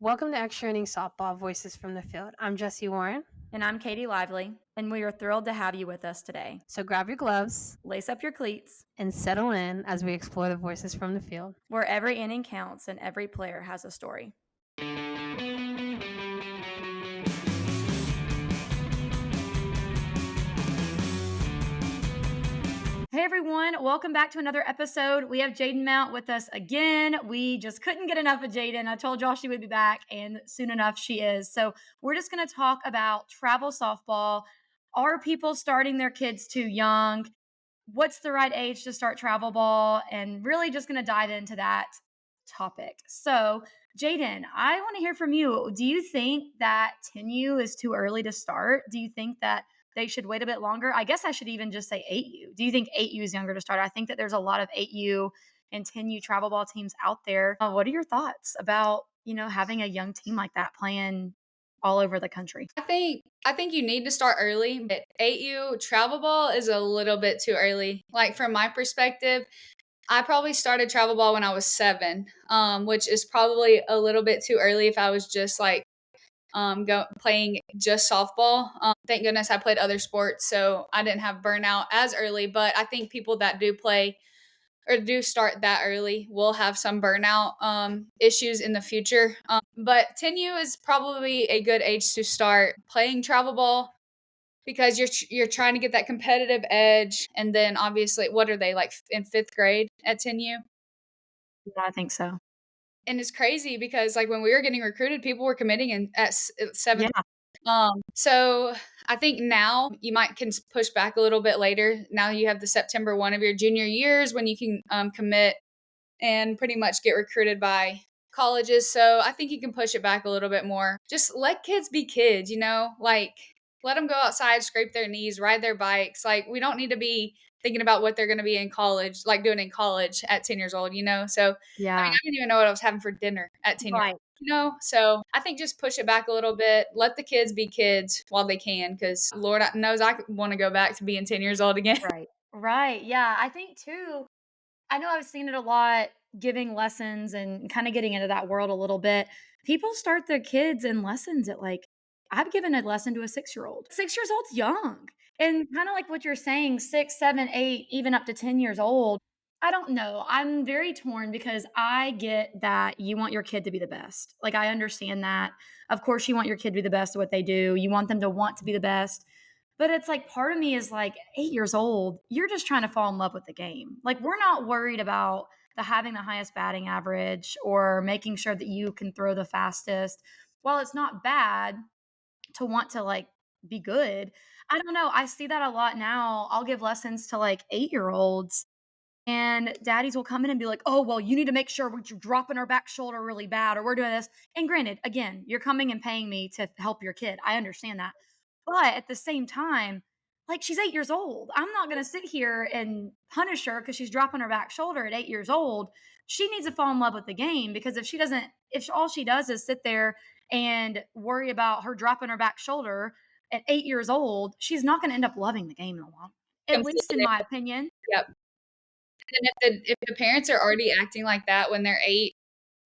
Welcome to Extra Inning Softball Voices from the Field. I'm Jesse Warren. And I'm Katie Lively, and we are thrilled to have you with us today. So grab your gloves Lace up your cleats, and settle in as we explore the voices from the field. where every inning counts and every player has a story. Hey everyone, welcome back to another episode. We have Jaden Mount with us again. We just couldn't get enough of Jaden. I told y'all she would be back, and soon enough she is. So we're just going to talk about travel softball. Are people starting their kids too young? What's the right age to start travel ball? And really just going to dive into that topic. So, Jaden, I want to hear from you. Do you think that 10U is too early to start? Do you think that they should wait a bit longer? I guess I should even just say 8U. Do you think 8U is younger to start? I think that there's a lot of 8U and 10U travel ball teams out there. What are your thoughts about, having a young team like that playing all over the country? I think you need to start early, but 8U travel ball is a little bit too early. Like from my perspective, I probably started travel ball when I was 7, which is probably a little bit too early if I was just like playing just softball. Thank goodness I played other sports, so I didn't have burnout as early. But I think people that do play or do start that early will have some burnout issues in the future. But 10U is probably a good age to start playing travel ball because you're trying to get that competitive edge. And then obviously, what are they like in 5th grade at 10U? Yeah, I think so. And it's crazy because like when we were getting recruited, people were committing in at Yeah, 7th. So I think now you might can push back a little bit later. Now you have the September 1 of your junior years when you can commit and pretty much get recruited by colleges. So I think you can push it back a little bit more. Just let kids be kids, like let them go outside, scrape their knees, ride their bikes. Like we don't need to be thinking about what they're going to be in college, like doing in college at 10 years old. So I mean, yeah. I didn't even know what I was having for dinner at 10 years Right. old. So I think just push it back a little bit. Let the kids be kids while they can, because Lord knows I want to go back to being 10 years old again. Right. Right. Yeah. I think too, I know I've seen it a lot giving lessons and kind of getting into that world a little bit. People start their kids in lessons at like, I've given a lesson to a 6-year old. 6 years old's young. And kind of like what you're saying, 6, 7, 8, even up to 10 years old. I don't know. I'm very torn because I get that you want your kid to be the best. Like, I understand that. Of course, you want your kid to be the best at what they do. You want them to want to be the best. But it's like part of me is like 8 years old, you're just trying to fall in love with the game. Like we're not worried about the having the highest batting average or making sure that you can throw the fastest. While it's not bad to want to like be good, I don't know. I see that a lot now. I'll give lessons to like 8-year olds and daddies will come in and be like, oh, well, you need to make sure we're dropping our back shoulder really bad or we're doing this. And granted, again, you're coming and paying me to help your kid. I understand that. But at the same time, like she's 8 years old. I'm not going to sit here and punish her because she's dropping her back shoulder at 8 years old. She needs to fall in love with the game because if she doesn't, if all she does is sit there and worry about her dropping her back shoulder at 8 years old, she's not going to end up loving the game in the long, at least in Completely. my opinion. Yep. And if the parents are already acting like that when they're 8,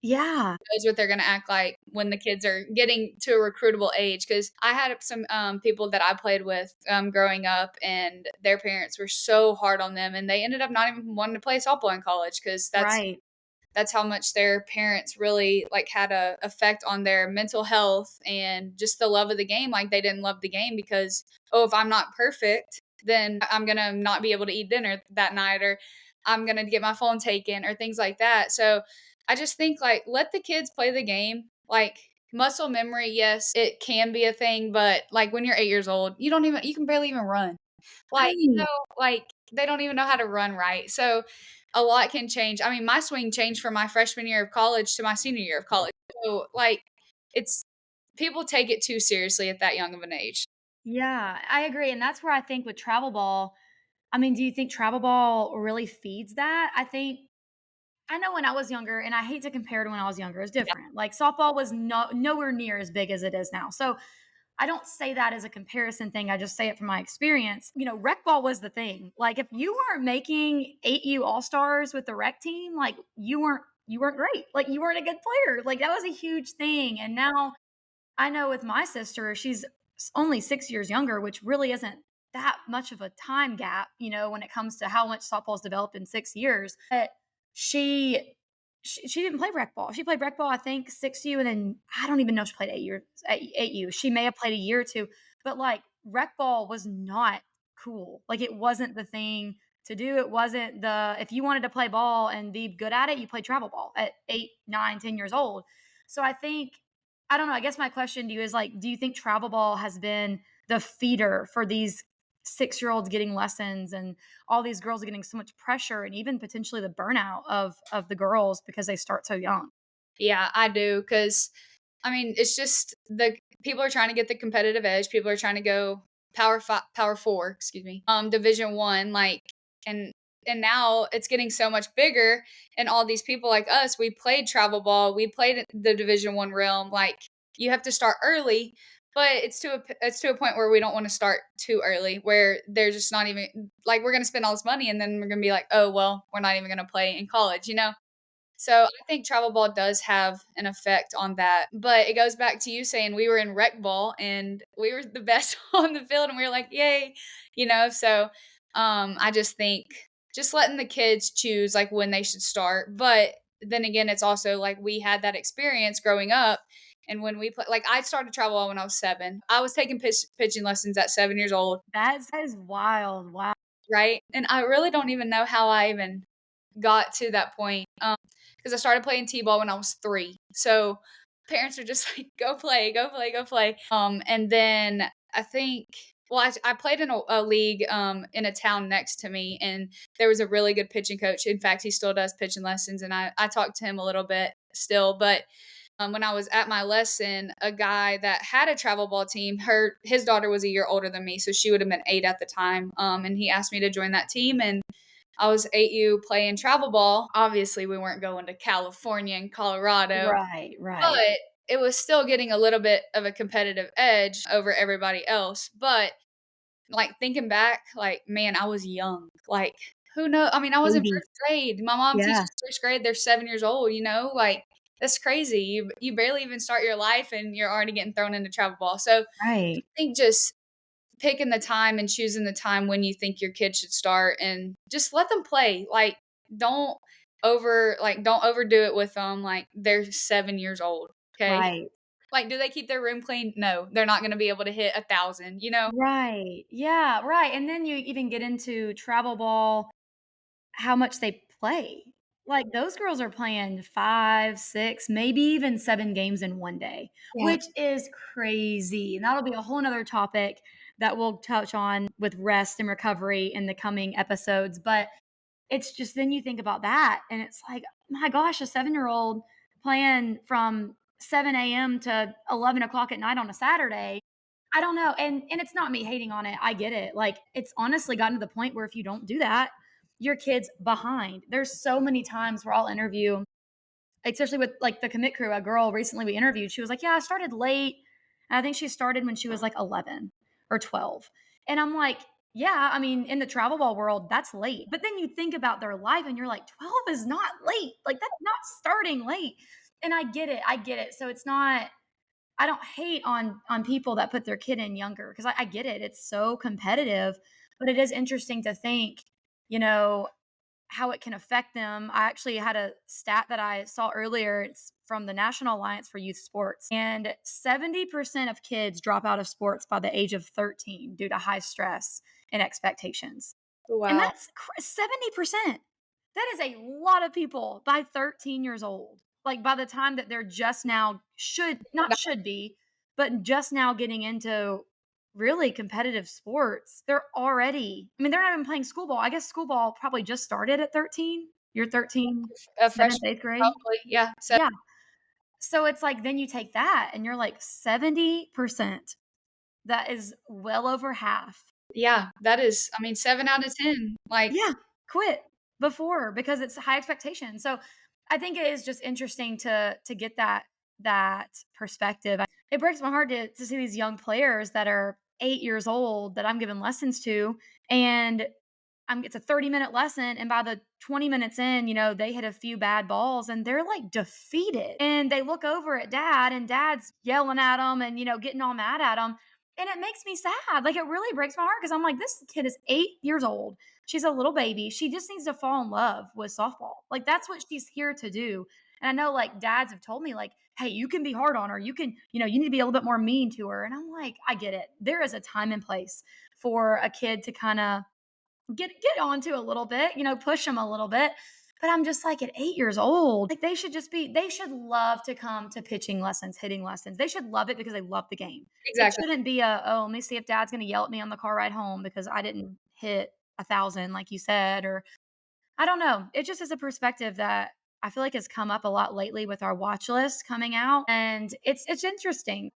Yeah. knows what they're gonna act like when the kids are getting to a recruitable age. Because I had some, people that I played with, growing up, and their parents were so hard on them, and they ended up not even wanting to play softball in college because Right. that's how much their parents really, like, had a effect on their mental health and just the love of the game. Like, they didn't love the game because, "Oh, if I'm not perfect, then I'm gonna not be able to eat dinner that night, or I'm gonna get my phone taken," or things like that. So, I just think, like, let the kids play the game. Like, muscle memory, yes, it can be a thing, but, like, when you're 8 years old, you can barely even run. Like, Right. like, they don't even know how to run right. So, a lot can change. I mean, my swing changed from my freshman year of college to my senior year of college. So, like, it's people take it too seriously at that young of an age. Yeah, I agree, and that's where I think with travel ball, I mean, do you think travel ball really feeds that? I know when I was younger, and I hate to compare to when I was younger, it's Yeah. different. Like softball was nowhere near as big as it is now. So I don't say that as a comparison thing. I just say it from my experience. Rec ball was the thing. Like if you weren't making 8U All Stars with the rec team, like you weren't you weren't great. Like you weren't a good player. Like that was a huge thing. And now I know with my sister, she's only 6 years younger, which really isn't that much of a time gap, when it comes to how much softball's developed in 6 years. But she she didn't play rec ball. She played rec ball, I think, 6U, and then I don't even know if she played 8 years, 8U. She may have played a year or two, but like rec ball was not cool. Like it wasn't the thing to do. It wasn't if you wanted to play ball and be good at it, you played travel ball at 8, 9, 10 years old. So I don't know. I guess my question to you is like, do you think travel ball has been the feeder for these 6-year-olds getting lessons and all these girls are getting so much pressure and even potentially the burnout of the girls because they start so young? Yeah, I do. Cause I mean, it's just the people are trying to get the competitive edge. People are trying to go power four, excuse me, Division 1, like, and and now it's getting so much bigger. And all these people like us, we played travel ball, we played the Division 1 realm. Like, you have to start early, but it's to a point where we don't want to start too early, where they're just not even like we're gonna spend all this money and then we're gonna be like, oh well, we're not even gonna play in college. So I think travel ball does have an effect on that. But it goes back to you saying we were in rec ball and we were the best on the field and we were like, yay. So I just think just letting the kids choose like when they should start. But then again, it's also like we had that experience growing up. And when we play, like I started travel ball when I was 7. I was taking pitching lessons at 7 years old, That is wild. Wow. right? And I really don't even know how I even got to that point. Because I started playing t-ball when I was 3. So parents are just like, go play, go play, go play. And then I think, well, I played in a league in a town next to me, and there was a really good pitching coach. In fact, he still does pitching lessons, and I talked to him a little bit still. But when I was at my lesson, a guy that had a travel ball team, his daughter was a year older than me, so she would have been 8 at the time. And he asked me to join that team, and I was 8U playing travel ball. Obviously, we weren't going to California and Colorado, Right, but right. it was still getting a little bit of a competitive edge over everybody else. But like thinking back, like, man, I was young. Like, who knows? I mean, I was in Baby. first grade. My mom Yeah. teaches first grade. They're 7 years old. Like, that's crazy. You barely even start your life and you're already getting thrown into travel ball. So I Right. think just picking the time and choosing the time when you think your kid should start and just let them play. Like, don't don't overdo it with them. Like, they're 7 years old. Okay. Right. Like, do they keep their room clean? No, they're not going to be able to hit 1,000. Right. Yeah, right. And then you even get into travel ball, how much they play. Like those girls are playing 5, 6, maybe even 7 games in one day, Yeah. which is crazy. And that'll be a whole nother topic that we'll touch on with rest and recovery in the coming episodes. But it's just then you think about that and it's like, my gosh, a 7-year-old playing from 7 a.m. to 11 o'clock at night on a Saturday. I don't know. And it's not me hating on it. I get it. Like it's honestly gotten to the point where if you don't do that, your kid's behind. There's so many times where I'll interview, especially with like the commit crew, a girl recently we interviewed, she was like, yeah, I started late. And I think she started when she was like 11 or 12. And I'm like, yeah, I mean, in the travel ball world, that's late. But then you think about their life and you're like, 12 is not late. Like that's not starting late. And I get it. I get it. So it's not, I don't hate on people that put their kid in younger because I get it. It's so competitive, but it is interesting to think, you know, how it can affect them. I actually had a stat that I saw earlier. It's from the National Alliance for Youth Sports. And 70% of kids drop out of sports by the age of 13 due to high stress and expectations. And Wow. that's 70%. That is a lot of people by 13 years old. Like by the time that they're just now should be, but just now getting into really competitive sports, they're already, I mean, they're not even playing school ball. I guess school ball probably just started at 13. You're 13, A 7th, freshman, 8th grade. probably. Yeah. So, Yeah. So it's like then you take that and you're like 70%. That is well over half. yeah, that is, I mean, 7 out of 10. Like, Yeah, quit before because it's high expectation. So I think it is just interesting to get that perspective. It breaks my heart to see these young players that are 8 years old that I'm giving lessons to, and it's a 30-minute lesson, and by the 20 minutes in, they hit a few bad balls and they're like defeated. And they look over at dad, and dad's yelling at them and, getting all mad at them. And it makes me sad. Like, it really breaks my heart because I'm like, this kid is 8 years old. She's a little baby. She just needs to fall in love with softball. Like, that's what she's here to do. And I know, like, dads have told me, like, hey, you can be hard on her. You can, you need to be a little bit more mean to her. And I'm like, I get it. There is a time and place for a kid to kind of get onto a little bit, push them a little bit. But I'm just like, at 8 years old, like, they should love to come to pitching lessons, hitting lessons. They should love it because they love the game. It Exactly. shouldn't be let me see if dad's going to yell at me on the car ride home because I didn't hit 1,000, like you said, or I don't know. It just is a perspective that I feel like has come up a lot lately with our watch list coming out. And it's interesting.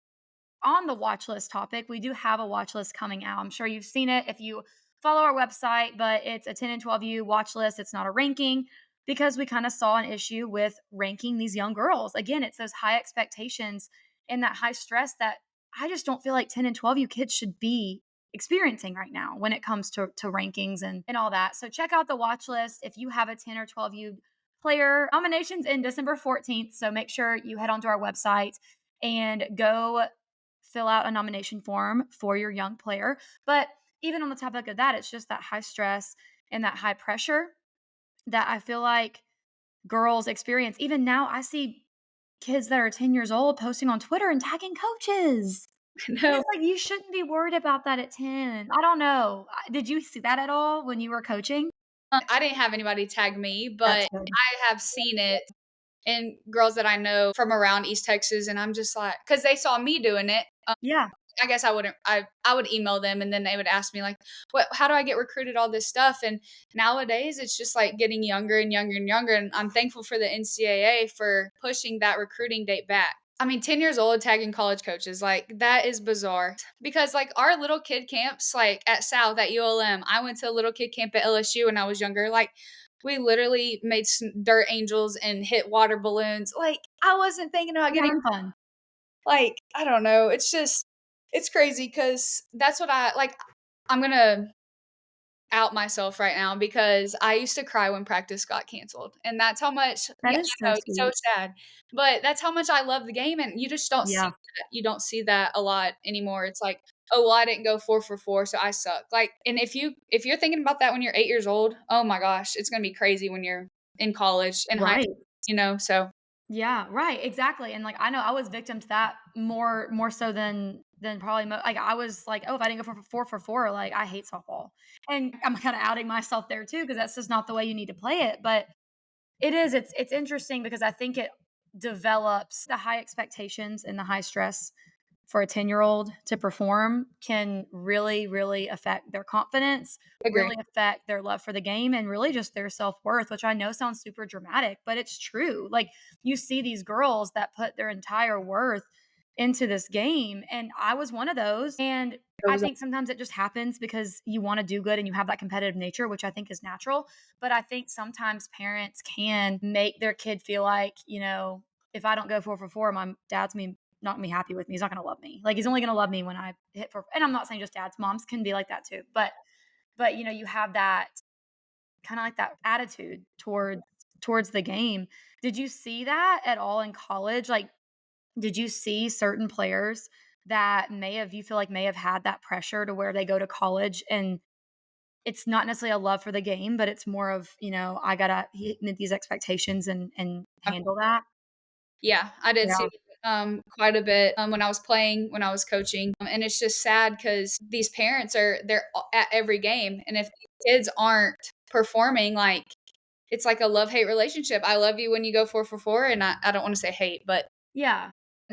On the watch list topic, we do have a watch list coming out. I'm sure you've seen it if you follow our website, but it's a 10 and 12U watch list. It's not a ranking because we kind of saw an issue with ranking these young girls. Again, it's those high expectations and that high stress that I just don't feel like 10 and 12U kids should be experiencing right now when it comes to rankings and all that. So check out the watch list if you have a 10 or 12U player. Nominations in December 14th. So make sure you head onto our website and go fill out a nomination form for your young player. But even on the topic of that, it's just that high stress and that high pressure that I feel like girls experience. Even now, I see kids that are 10 years old posting on Twitter and tagging coaches. And No, it's like, you shouldn't be worried about that at 10. I don't know. Did you see that at all when you were coaching? I didn't have anybody tag me, but That's good. I have seen it in girls that I know from around East Texas, and I'm just like, because they saw me doing it. Yeah. I guess I wouldn't. I would email them, and then they would ask me like, "What? How do I get recruited? All this stuff." And nowadays, it's just like getting younger and younger and younger. And I'm thankful for the NCAA for pushing that recruiting date back. I mean, 10 years old tagging college coaches, like that is bizarre. Because like our little kid camps, like at South at ULM, I went to a little kid camp at LSU when I was younger. Like we literally made dirt angels and hit water balloons. Like I wasn't thinking about getting Fun. like, I don't know. It's just, it's crazy because that's what I like. I'm going to out myself right now because I used to cry when practice got canceled. And that's how much, That yeah, is I so know it's so sweet. sad, but that's how much I love the game. And you just don't see Yeah. that. You don't see that a lot anymore. It's like, oh, well, I didn't go 4 for 4, so I suck. Like, and if you're thinking about that when you're 8 years old, oh my gosh, it's going to be crazy when you're in college, in high Right. school, so. Yeah, right, exactly, and, like, I know I was victim to that more so than probably like, I was like, "Oh, if I didn't go for 4 for 4, like, I hate softball." And I'm kinda outing myself there too, because that's just not the way you need to play it, but it's interesting because I think it develops the high expectations and the high stress for a 10-year-old to perform can really, really affect their confidence, Agree. really affect their love for the game, and really just their self-worth, which I know sounds super dramatic, but it's true. Like, you see these girls that put their entire worth into this game, and I was one of those. And I think sometimes it just happens because you want to do good and you have that competitive nature, which I think is natural. But I think sometimes parents can make their kid feel like, if I don't go 4 for 4, my dad's not gonna be happy with me. He's not gonna love me. Like, he's only gonna love me when I hit for, and I'm not saying just dads, moms can be like that too. But you have that kind of like that attitude towards the game. Did you see that at all in college? Like, did you see certain players that you feel like may have had that pressure to where they go to college and it's not necessarily a love for the game, but it's more of, I gotta meet these expectations and handle that? Yeah, I did see Yeah. it, quite a bit, when I was playing, when I was coaching, and it's just sad because these parents they're at every game, and if these kids aren't performing, like, it's like a love-hate relationship. I love you when you go 4 for 4, and I don't wanna say hate, but Yeah.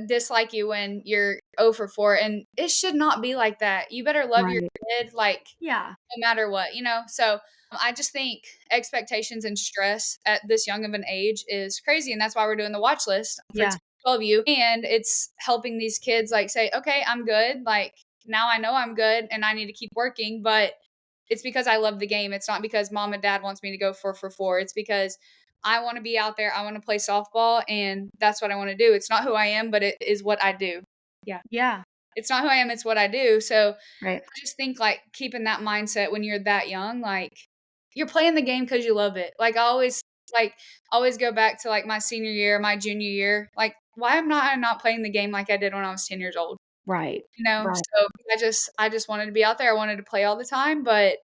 dislike you when you're 0 for 4, and it should not be like that. You better love your Right. kid, like, Yeah. no matter what? So, I just think expectations and stress at this young of an age is crazy, and that's why we're doing the watch list for Yeah. 12U, and it's helping these kids, like, say, "Okay, I'm good, like, now I know I'm good, and I need to keep working, but it's because I love the game. It's not because mom and dad wants me to go 4 for 4. It's because I wanna be out there, I wanna play softball, and that's what I wanna do. It's not who I am, but it is what I do." Yeah. Yeah. It's not who I am, it's what I do, so Right. I just think, like, keeping that mindset when you're that young, like, you're playing the game because you love it. Like, I always go back to, like, my senior year, my junior year. Like, why am I not playing the game like I did when I was 10 years old? Right. You know? Right. So, I just wanted to be out there. I wanted to play all the time, but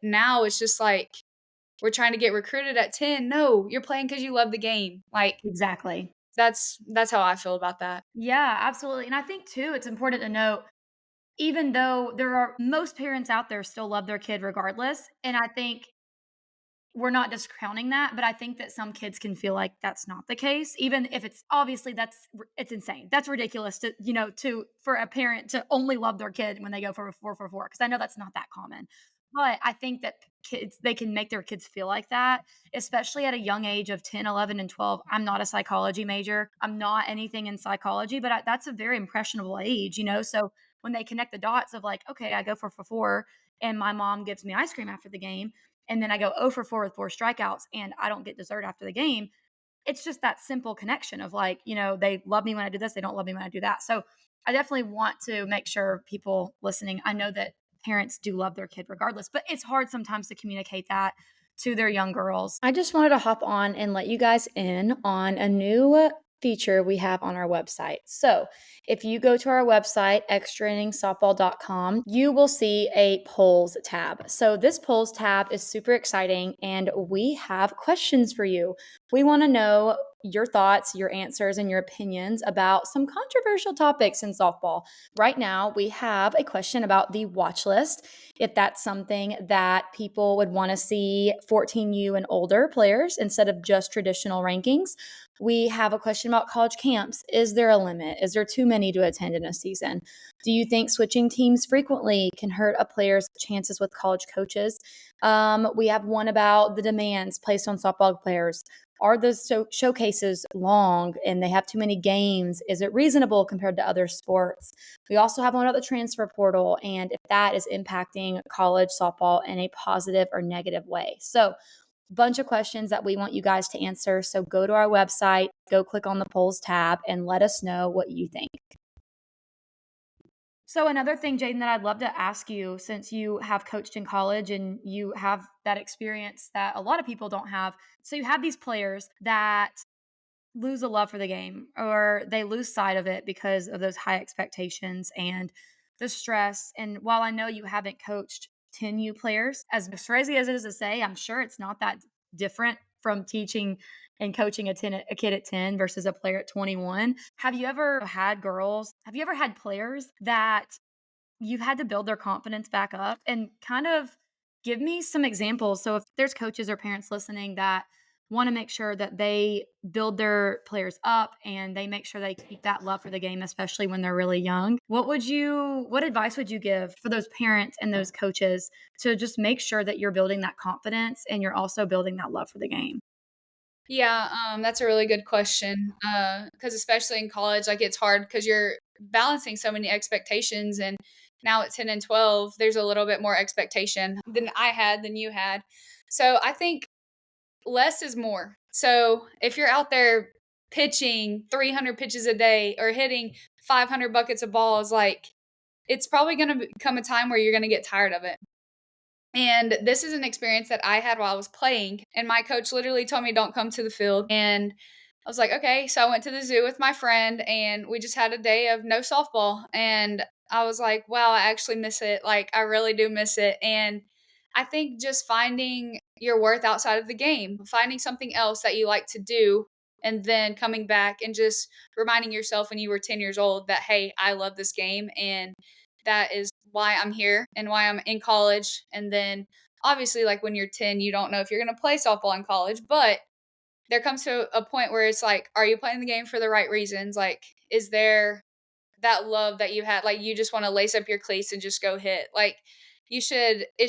now it's just like, we're trying to get recruited at 10. No, you're playing because you love the game. Like, Exactly. that's how I feel about that. Yeah, absolutely. And I think too, it's important to note, even though there are most parents out there still love their kid regardless. And I think we're not discounting that, but I think that some kids can feel like that's not the case, even if it's obviously it's insane. That's ridiculous to, for a parent to only love their kid when they go for a 4 for 4, because I know that's not that common. But I think that kids, they can make their kids feel like that, especially at a young age of 10, 11, and 12. I'm not a psychology major. I'm not anything in psychology, but that's a very impressionable age. So when they connect the dots of like, okay, I go for 4 and my mom gives me ice cream after the game, and then I go 0 for 4 with 4 strikeouts and I don't get dessert after the game. It's just that simple connection of like, they love me when I do this, they don't love me when I do that. So I definitely want to make sure people listening, I know that parents do love their kid regardless, but it's hard sometimes to communicate that to their young girls. I just wanted to hop on and let you guys in on a new feature we have on our website. So if you go to our website, extrainningsoftball.com, you will see a polls tab. So this polls tab is super exciting and we have questions for you. We want to know your thoughts, your answers, and your opinions about some controversial topics in softball. Right now, we have a question about the watch list. If that's something that people would want to see 14U and older players instead of just traditional rankings. We have a question about college camps. Is there a limit? Is there too many to attend in a season? Do you think switching teams frequently can hurt a player's chances with college coaches? We have one about the demands placed on softball players. Are the showcases long and they have too many games? Is it reasonable compared to other sports? We also have one about the transfer portal and if that is impacting college softball in a positive or negative way. So bunch of questions that we want you guys to answer. So go to our website, go click on the polls tab, and let us know what you think. So another thing, Jaden, that I'd love to ask you, since you have coached in college and you have that experience that a lot of people don't have. So you have these players that lose a love for the game or they lose sight of it because of those high expectations and the stress. And while I know you haven't coached 10U players, as crazy as it is to say, I'm sure it's not that different from teaching and coaching a kid at 10 versus a player at 21. Have you ever had players that you've had to build their confidence back up, and kind of give me some examples? So if there's coaches or parents listening that want to make sure that they build their players up and they make sure they keep that love for the game, especially when they're really young, what advice would you give for those parents and those coaches to just make sure that you're building that confidence and you're also building that love for the game? Yeah, that's a really good question. Because especially in college, like, it's hard because you're balancing so many expectations, and now at 10 and 12, there's a little bit more expectation than you had. So I think less is more. So if you're out there pitching 300 pitches a day or hitting 500 buckets of balls, like, it's probably going to come a time where you're going to get tired of it. And this is an experience that I had while I was playing, and my coach literally told me, "Don't come to the field." And I was like, "Okay." So I went to the zoo with my friend, and we just had a day of no softball. And I was like, "Wow, I actually miss it. Like, I really do miss it." And I think just finding your worth outside of the game, finding something else that you like to do, and then coming back and just reminding yourself when you were 10 years old that, "Hey, I love this game, and that is why I'm here and why I'm in college." And then obviously, like, when you're 10, you don't know if you're going to play softball in college, but there comes to a point where it's like, are you playing the game for the right reasons? Like, is there that love that you had? Like, you just want to lace up your cleats and just go hit. Like, it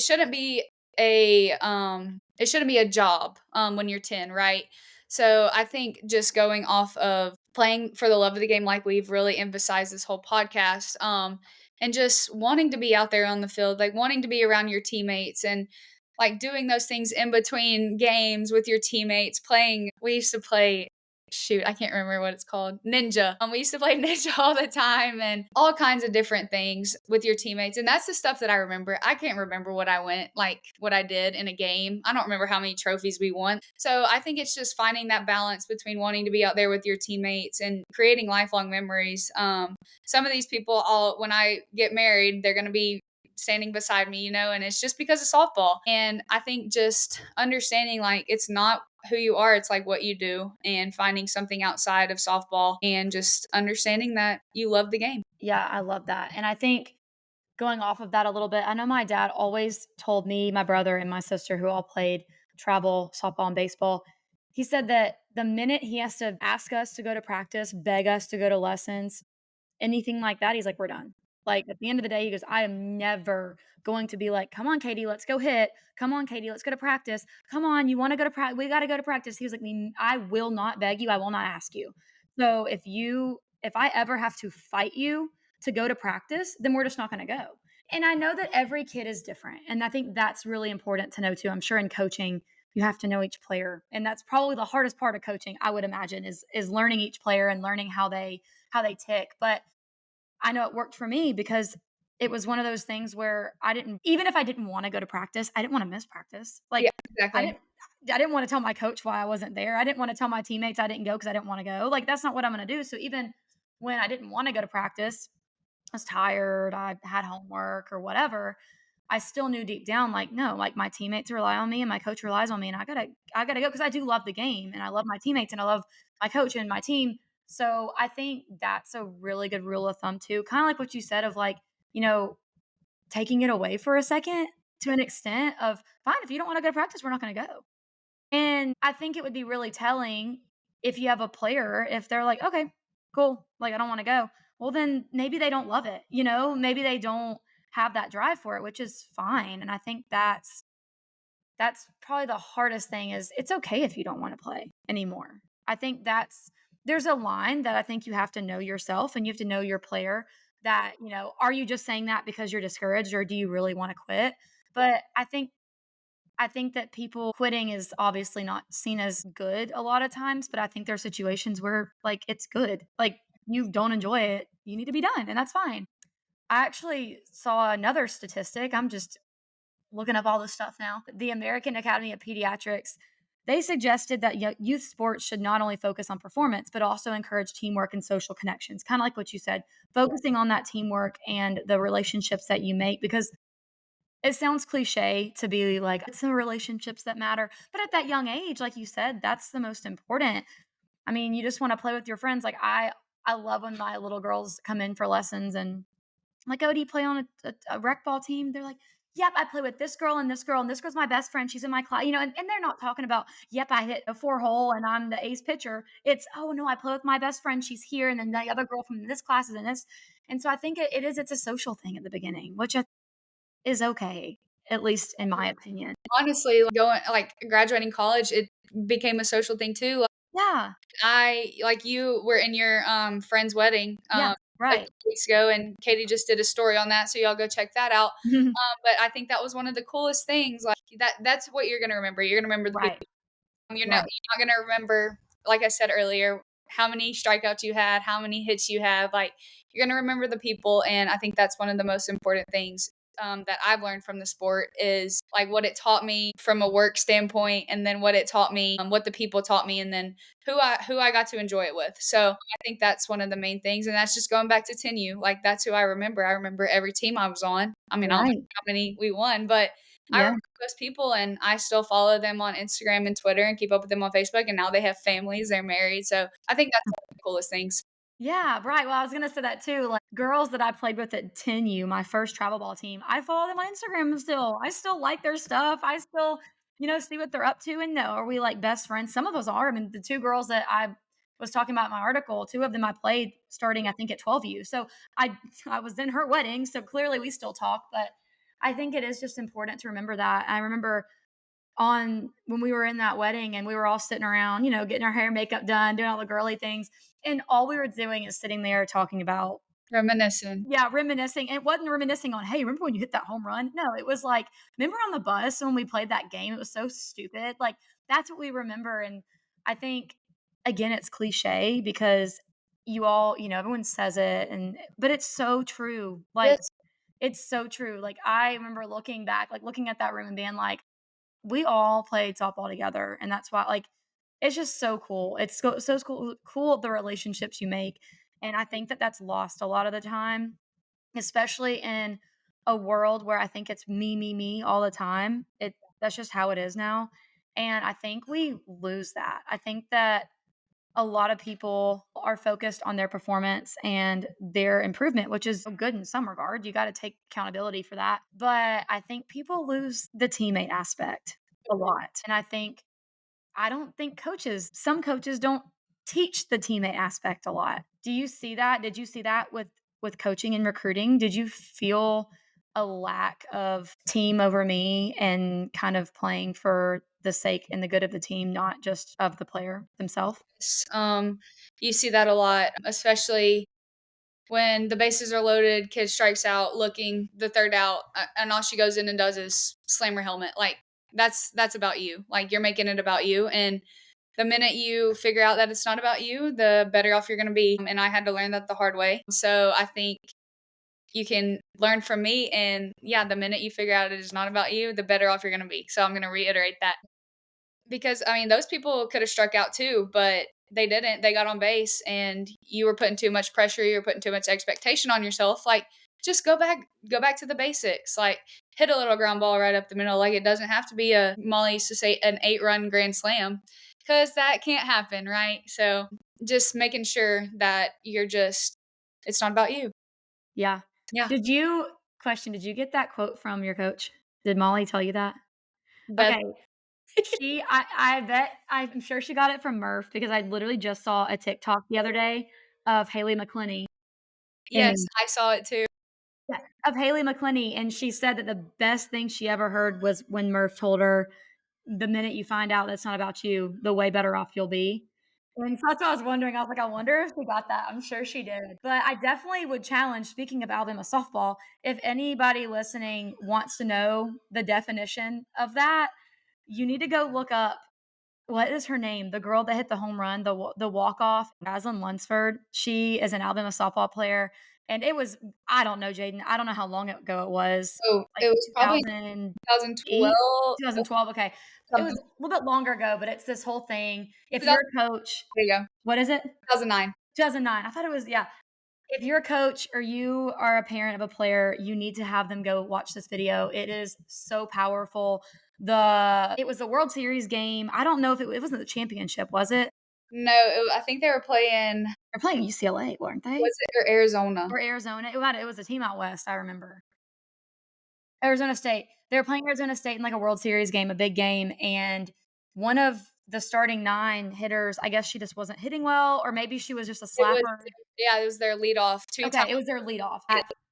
shouldn't be a job when you're 10, right? So I think just going off of playing for the love of the game, like we've really emphasized this whole podcast, and just wanting to be out there on the field, like wanting to be around your teammates and like doing those things in between games with your teammates. We used to play shoot, I can't remember what it's called. Ninja. We used to play Ninja all the time and all kinds of different things with your teammates. And that's the stuff that I remember. I can't remember what I did in a game. I don't remember how many trophies we won. So I think it's just finding that balance between wanting to be out there with your teammates and creating lifelong memories. Some of these people, when I get married, they're going to be standing beside me, and it's just because of softball. And I think just understanding like it's not who you are, it's like what you do, and finding something outside of softball and just understanding that you love the game. Yeah, I love that. And I think going off of that a little bit, I know my dad always told me, my brother, and my sister, who all played travel, softball, and baseball, he said that the minute he has to ask us to go to practice, beg us to go to lessons, anything like that, he's like, we're done. Like at the end of the day, he goes, I am never going to be like, come on, Katie, let's go hit. Come on, Katie, let's go to practice. Come on, you want to go to practice? We got to go to practice. He was like, I will not beg you. I will not ask you. So if I ever have to fight you to go to practice, then we're just not going to go. And I know that every kid is different. And I think that's really important to know too. I'm sure in coaching, you have to know each player. And that's probably the hardest part of coaching, I would imagine, is learning each player and learning how they tick. But I know it worked for me because it was one of those things where even if I didn't want to go to practice, I didn't want to miss practice. Like Yeah, I exactly. didn't want to tell my coach why I wasn't there. I didn't want to tell my teammates I didn't go because I didn't want to go. Like that's not what I'm going to do. So even when I didn't want to go to practice, I was tired, I had homework or whatever, I still knew deep down, like, no, like my teammates rely on me and my coach relies on me and I gotta go because I do love the game and I love my teammates and I love my coach and my team. So I think that's a really good rule of thumb too. Kind of like what you said of like, you know, taking it away for a second to an extent of fine, if you don't want to go to practice, we're not going to go. And I think it would be really telling if you have a player, if they're like, okay, cool, like I don't want to go. Well, then maybe they don't love it, maybe they don't have that drive for it, which is fine. And I think that's probably the hardest thing is it's okay if you don't want to play anymore. I think there's a line that I think you have to know yourself and you have to know your player that, are you just saying that because you're discouraged or do you really want to quit? But I think that people quitting is obviously not seen as good a lot of times, but I think there are situations where like it's good. Like you don't enjoy it, you need to be done, and that's fine. I actually saw another statistic. I'm just looking up all this stuff now. The American Academy of Pediatrics, they suggested that youth sports should not only focus on performance, but also encourage teamwork and social connections. Kind of like what you said, focusing on that teamwork and the relationships that you make, because it sounds cliche to be like, it's the relationships that matter. But at that young age, like you said, that's the most important. I mean, you just want to play with your friends. Like I love when my little girls come in for lessons and I'm like, oh, do you play on a rec ball team? They're like, yep, I play with this girl and this girl, and this girl's my best friend. She's in my class, and they're not talking about, yep, I hit a 4-hole and I'm the ace pitcher. It's, oh, no, I play with my best friend. She's here. And then the other girl from this class is in this. And so I think it's a social thing at the beginning, which is okay, at least in my opinion. Honestly, like graduating college, it became a social thing too. Yeah. I like you were in your friend's wedding Yeah. a Right. couple weeks ago, and Katie just did a story on that, so y'all go check that out. But I think that was one of the coolest things. Like that's what you're gonna remember. You're gonna remember the Right. people. You're Right. not gonna remember, like I said earlier, how many strikeouts you had, how many hits you had. Like you're gonna remember the people, and I think that's one of the most important things. That I've learned from the sport is like what it taught me from a work standpoint, and then what it taught me, what the people taught me, and then who I got to enjoy it with. So I think that's one of the main things, and that's just going back to TenU. Like that's who I remember. I remember every team I was on. I mean, I don't know Right. how many we won, but I Yeah. remember those people, and I still follow them on Instagram and Twitter and keep up with them on Facebook. And now they have families, they're married. So I think that's one of the coolest things. Yeah, right. Well, I was gonna say that too. Like girls that I played with at 10U, my first travel ball team, I follow them on Instagram still. I still like their stuff. I still, see what they're up to. And no, are we like best friends? Some of us are. I mean, the two girls that I was talking about in my article, two of them I played starting, I think, at 12U. So I was in her wedding. So clearly we still talk, but I think it is just important to remember that. I remember on when we were in that wedding and we were all sitting around, getting our hair and makeup done, doing all the girly things. And all we were doing is sitting there talking about, Reminiscing. yeah, reminiscing. And it wasn't reminiscing on, hey, remember when you hit that home run? No, it was like, remember on the bus when we played that game? It was so stupid. Like, that's what we remember. And I think again, it's cliche because you all, everyone says it but it's so true. Like Yes. it's so true. Like I remember looking back, like looking at that room and being like, we all played softball together, and that's why like it's just so cool. It's so cool the relationships you make, and I think that that's lost a lot of the time, especially in a world where I think it's me all the time. That's just how it is now, and I think we lose that. I think that a lot of people are focused on their performance and their improvement, which is good in some regard. You got to take accountability for that. But I think people lose the teammate aspect a lot. And I don't think some coaches don't teach the teammate aspect a lot. Do you see that? Did you see that with coaching and recruiting? Did you feel a lack of team over me and kind of playing for the sake and the good of the team, not just of the player themselves? You see that a lot, especially when the bases are loaded, kid strikes out, looking the third out, and all she goes in and does is slam her helmet. Like that's about you. Like you're making it about you, and the minute you figure out that it's not about you, the better off you're going to be. And I had to learn that the hard way. So I think you can learn from me, and yeah, the minute you figure out it is not about you, the better off you're going to be. So I'm going to reiterate that. Because, I mean, those people could have struck out too, but they didn't. They got on base, and you were putting too much pressure, you were putting too much expectation on yourself. Like, just go back to the basics. Like, hit a little ground ball right up the middle. Like, it doesn't have to be Molly used to say, an 8-run grand slam, because that can't happen, right? So, just making sure that it's not about you. Yeah. Yeah. Did you Did you get that quote from your coach? Did Molly tell you that? Beth, Okay. I bet I'm sure she got it from Murph because I literally just saw a TikTok the other day of Haley McClenny yes, and I saw it too. yeah, of Haley McClenny, and she said that the best thing she ever heard was when Murph told her, "The minute you find out that's not about you, the way better off you'll be." And so that's what I was wondering. I was like, I wonder if she got that. I'm sure she did. But I definitely would challenge, speaking of Alabama softball, if anybody listening wants to know the definition of that, you need to go look up what is her name? The girl that hit the home run, the walk off, Maslin Lunsford. She is an Alabama softball player, and it was I don't know, Jaden. I don't know how long ago it was, So, like it was probably 2008, 2012, 2012. Okay, it was something. a little bit longer ago, but it's this whole thing. If 2000, you're a coach, there you go. what is it? 2009. 2009. I thought it was yeah. If you're a coach or you are a parent of a player, you need to have them go watch this video. It is so powerful. It was the World Series game. I don't know if it wasn't the championship, was it? No, I think they were playing, They're playing UCLA, weren't they? was it or Arizona? Or Arizona. It was a team out west, I remember. Arizona State. They were playing Arizona State in like a World Series game, a big game, and one of the starting 9 hitters, I guess she just wasn't hitting well, or maybe she was just a It was slapper. yeah, it was their leadoff, 2 Okay, times. it was their leadoff.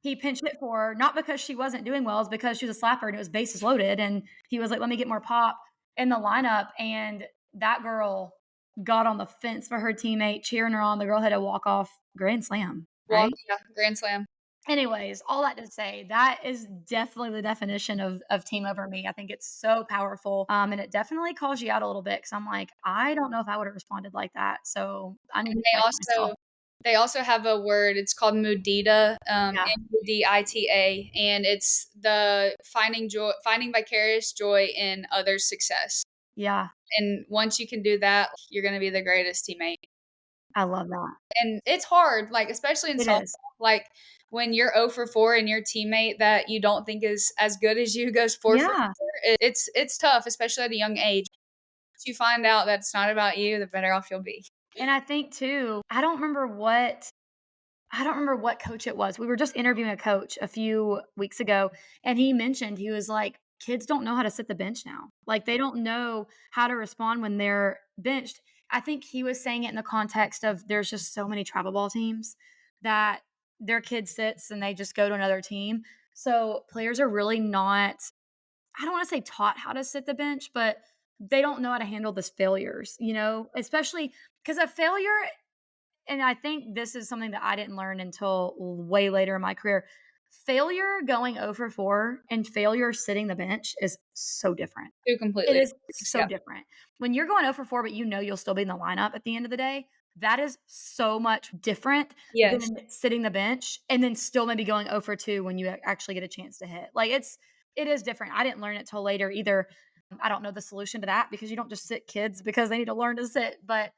He pinched it for her, not because she wasn't doing well, it's because she was a slapper and it was bases loaded. And he was like, let me get more pop in the lineup. And that girl got on the fence for her teammate, cheering her on. The girl had a walk off grand slam, Walk, right? yeah, grand slam. Anyways, all that to say, that is definitely the definition of team over me. I think it's so powerful. And it definitely calls you out a little bit because I'm like, I don't know if I would have responded like that. So I need And to check myself. they also have a word, it's called mudita, Yeah. Mudita, and it's the finding vicarious joy in others' success. Yeah. And once you can do that, you're gonna be the greatest teammate. I love that. And it's hard, like, especially in It softball, is. like, when you're 0 for 4 and your teammate that you don't think is as good as you goes 4 for Yeah. 4, it's tough, especially at a young age. Once you find out that it's not about you, the better off you'll be. And I think too, I don't remember what coach it was. We were just interviewing a coach a few weeks ago, and he mentioned he was like, kids don't know how to sit the bench now. Like they don't know how to respond when they're benched. I think he was saying it in the context of there's just so many travel ball teams that their kid sits and they just go to another team. So players are really not, I don't want to say taught how to sit the bench, but they don't know how to handle the failures, especially because a failure, and I think this is something that I didn't learn until way later in my career. failure going 0 for 4 and failure sitting the bench is so different. Two It completely. is so Yeah. different. When you're going 0 for 4, but you know you'll still be in the lineup at the end of the day, that is so much different Yes. than sitting the bench and then still maybe going 0 for 2 when you actually get a chance to hit. Like it is different. I didn't learn it till later either. I don't know the solution to that because you don't just sit kids because they need to learn to sit. But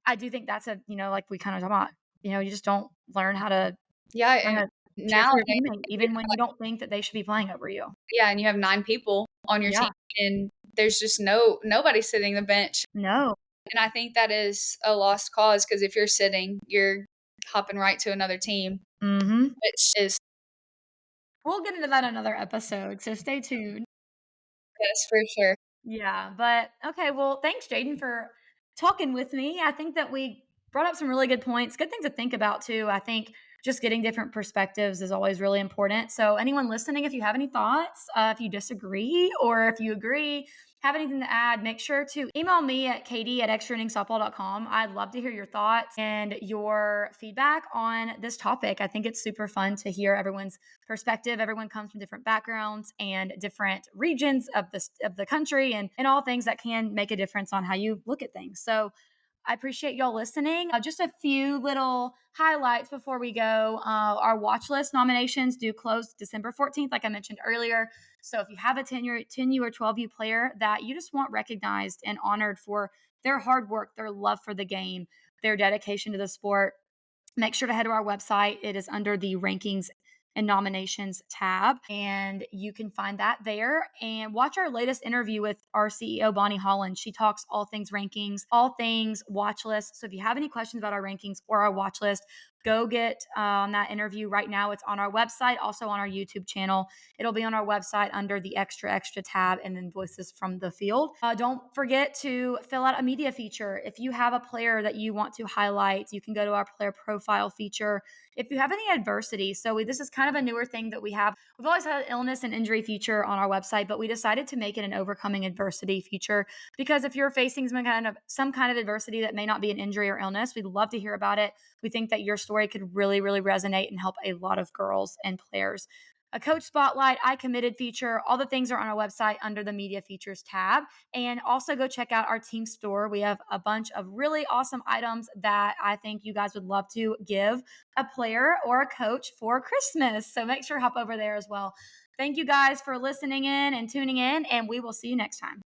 I do think that's like we kind of talk about, you just don't learn how to Yeah, kind and of cheer for your nowadays, teammate, even when you don't think that they should be playing over you. yeah, and you have 9 people on your Yeah. team, and there's just nobody sitting the bench, No. and I think that is a lost cause because if you're sitting, you're hopping right to another team, Mm-hmm. which is We'll get into that in another episode, so stay tuned. yes, for sure. Yeah, but okay, well, thanks, Jaden, for talking with me. I think that we brought up some really good points, good things to think about too. I think just getting different perspectives is always really important. So, anyone listening, if you have any thoughts, if you disagree or if you agree, have anything to add, make sure to email me at katie@extrainningsoftball.com. I'd love to hear your thoughts and your feedback on this topic. I think it's super fun to hear everyone's perspective. Everyone comes from different backgrounds and different regions of the country and all things that can make a difference on how you look at things. So I appreciate y'all listening. Just a few little highlights before we go. Our watch list nominations do close December 14th, like I mentioned earlier. So if you have a 10U or 12U player that you just want recognized and honored for their hard work, their love for the game, their dedication to the sport, make sure to head to our website. It is under the rankings and nominations tab, and you can find that there. And watch our latest interview with our CEO, Bonnie Holland. She talks all things rankings, all things watch list. So if you have any questions about our rankings or our watch list, go get on that interview right now. It's on our website, also on our YouTube channel. It'll be on our website under the extra tab and then voices from the field. Don't forget to fill out a media feature. If you have a player that you want to highlight, you can go to our player profile feature. If you have any adversity, so this is kind of a newer thing that we have. We've always had an illness and injury feature on our website, but we decided to make it an overcoming adversity feature because if you're facing some kind of adversity that may not be an injury or illness, we'd love to hear about it. We think that your story could really, really resonate and help a lot of girls and players. A coach spotlight, I committed feature. All the things are on our website under the media features tab. And also go check out our team store. We have a bunch of really awesome items that I think you guys would love to give a player or a coach for Christmas. So make sure to hop over there as well. Thank you guys for listening in and tuning in, and we will see you next time.